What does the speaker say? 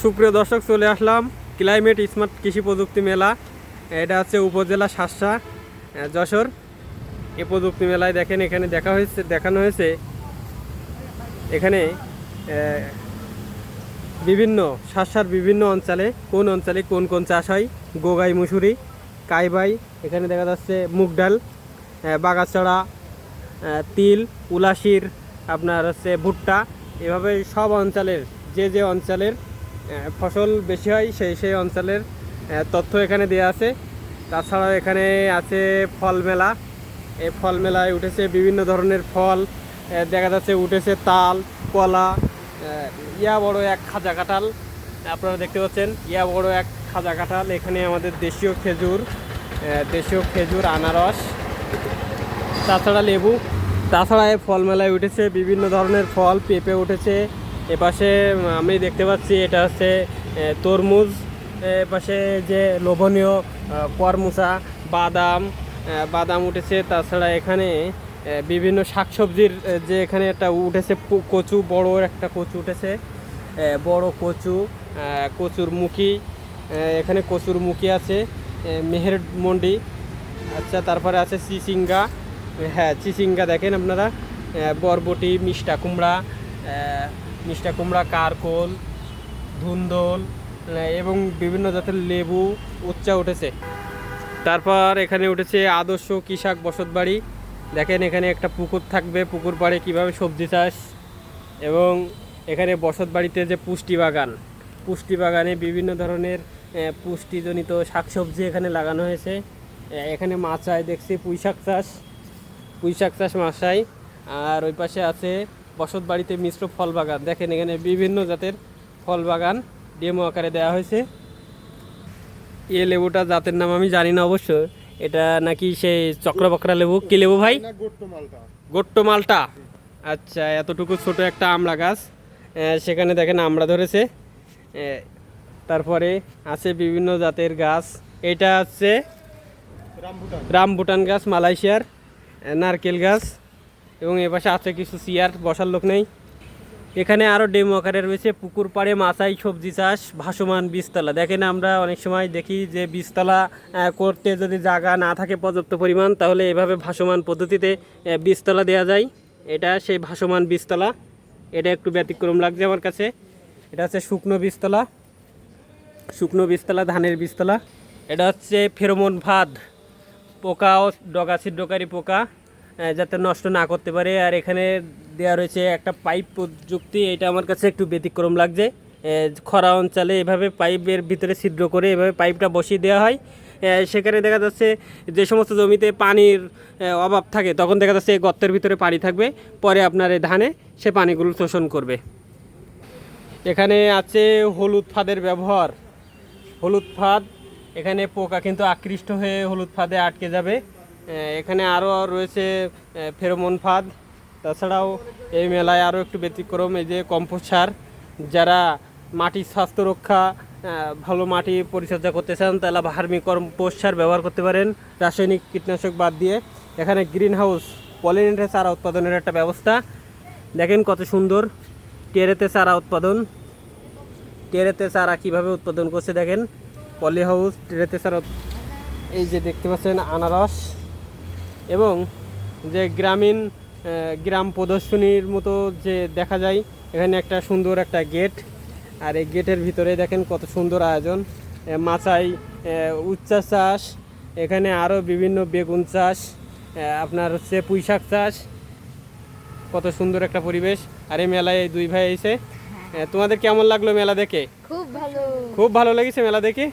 সুপ্রিয় দর্শক, চলে আসলাম ক্লাইমেট স্মার্ট কৃষি প্রযুক্তি মেলা। এটা হচ্ছে উপজেলা শাসা যশোর। এই প্রযুক্তি মেলায় দেখেন এখানে দেখানো হয়েছে এখানে বিভিন্ন শাসার বিভিন্ন অঞ্চলে কোন কোন চাষ হয়। গোগাই, মুসুরি, কাইবাই, এখানে দেখা যাচ্ছে মুগ ডাল, বাগাছড়া, তিল, উলাশির, আপনার হচ্ছে ভুট্টা। এভাবে সব অঞ্চলের যে অঞ্চলের ফসল বেশি হয় সেই অঞ্চলের তথ্য এখানে দেওয়া আছে। তাছাড়াও এখানে আছে ফল মেলা। এই ফল মেলায় উঠেছে বিভিন্ন ধরনের ফল, দেখা যাচ্ছে উঠেছে তাল, কলা, ইয়া বড় এক খাজা কাঁঠাল, আপনারা দেখতে পাচ্ছেন ইয়া বড় এক খাজা কাঁঠাল। এখানে আমাদের দেশীয় খেজুর, আনারস, তাছাড়া লেবু। তাছাড়া এই ফল মেলায় উঠেছে বিভিন্ন ধরনের ফল, পেঁপে উঠেছে। এপাশে আমি দেখতে পাচ্ছি এটা হচ্ছে তরমুজ। এপাশে যে লোভনীয় করমচা, বাদাম উঠেছে। তাছাড়া এখানে বিভিন্ন শাকসবজির যে এখানে একটা উঠেছে কচু, বড় একটা কচু উঠেছে, বড় কচুর মুখী। এখানে কচুর মুখী আছে, মেহেরমন্ডি। আচ্ছা, তারপরে আছে চিচিঙ্গা। হ্যাঁ, চিচিঙ্গা দেখেন আপনারা, বরবটি, মিষ্টা কুমড়া, কারকোল, ধুন্দল এবং বিভিন্ন জাতের লেবু, উচ্চা উঠেছে। তারপর এখানে উঠেছে আদর্শ কৃষক বসতবাড়ি। দেখেন এখানে একটা পুকুর থাকবে, পুকুর পাড়ে কীভাবে সবজি চাষ। এবং এখানে বসতবাড়িতে যে পুষ্টি বাগানে বিভিন্ন ধরনের পুষ্টিজনিত শাকসবজি এখানে লাগানো হয়েছে। এখানে মাচায় দেখছি পুঁই শাক চাষ মাচায়। আর ওই পাশে আছে বসতবাড়িতে মিশ্র ফল বাগান। দেখেন এখানে বিভিন্ন জাতের ফল বাগান ডেমো আকারে দেওয়া হয়েছে। এ লেবুটা জাতের নাম আমি জানি না অবশ্য, এটা নাকি সেই চক্রবকরা লেবু। কি লেবু ভাই? গোট্টো মালটা। আচ্ছা, এতটুকু ছোট একটা আমড়া গাছ, সেখানে দেখেন আমড়া ধরেছে। তারপরে আছে বিভিন্ন জাতের গাছ। এটা হচ্ছে রামবুটান গাছ, মালয়েশিয়ার নারকেল গাছ। এবং এপাশে আছে কিছু চেয়ার, বসার লোক নেই। এখানে আরও ডেমো আকারে রয়েছে পুকুর পাড়ে মাচাই সবজি চাষ, ভাসমান বীজতলা। দেখেন আমরা অনেক সময় দেখি যে বীজতলা করতে যদি জায়গা না থাকে পর্যাপ্ত পরিমাণ, তাহলে এভাবে ভাসমান পদ্ধতিতে বীজতলা দেওয়া যায়। এটা সেই ভাসমান বীজতলা। এটা একটু ব্যতিক্রম লাগছে আমার কাছে। এটা হচ্ছে শুকনো বীজতলা, ধানের বীজতলা। এটা হচ্ছে ফেরোমন ফাঁদ, পোকা ও ডগা ছিদ্রকারী পোকা যাতে নষ্ট না করতে পারে। আর এখানে দেওয়া রয়েছে একটা পাইপ প্রযুক্তি। এটা আমার কাছে একটু ব্যতিক্রম লাগছে। খরা অঞ্চলে এভাবে পাইপের ভিতরে ছিদ্র করে এভাবে পাইপটা বসিয়ে দেওয়া হয়। সেখানে দেখা যাচ্ছে যে সমস্ত জমিতে পানির অভাব থাকে, তখন দেখা যাচ্ছে এই গর্তের ভিতরে পানি থাকবে, পরে আপনার এই ধানে সে পানিগুলো শোষণ করবে। এখানে আছে হলুদ ফাঁদের ব্যবহার। হলুদ ফাঁদ, এখানে পোকা কিন্তু আকৃষ্ট হয়ে হলুদ ফাঁদে আটকে যাবে। এখানে আরও রয়েছে ফেরোমন ফাঁদ। তাছাড়াও এই মেলায় আরও একটু ব্যতিক্রম, এই যে কম্পোস্ট সার। যারা মাটির স্বাস্থ্য রক্ষা, ভালো মাটি পরিচর্যা করতে চান, তাহলে ভার্মি কম্পোস্ট সার ব্যবহার করতে পারেন, রাসায়নিক কীটনাশক বাদ দিয়ে। এখানে গ্রিন হাউস, পলিনেটেড চারা উৎপাদনের একটা ব্যবস্থা। দেখেন কত সুন্দর টেরেতে চারা কীভাবে উৎপাদন করছে। দেখেন পলি হাউস, টেরেতে চারা। এই যে দেখতে পাচ্ছেন আনারস। এবং যে গ্রাম প্রদর্শনীর মতো যে দেখা যায়, এখানে একটা সুন্দর একটা গেট। আর এই গেটের ভিতরে দেখেন কত সুন্দর আয়োজন, মাচাই উচ্চা চাষ, এখানে আরও বিভিন্ন বেগুন চাষ, আপনার হচ্ছে পুঁই শাক চাষ। কত সুন্দর একটা পরিবেশ। আর এই মেলায় এই দুই ভাই এসে, তোমাদের কেমন লাগলো মেলা দেখে? খুব ভালো লেগেছে মেলা দেখে।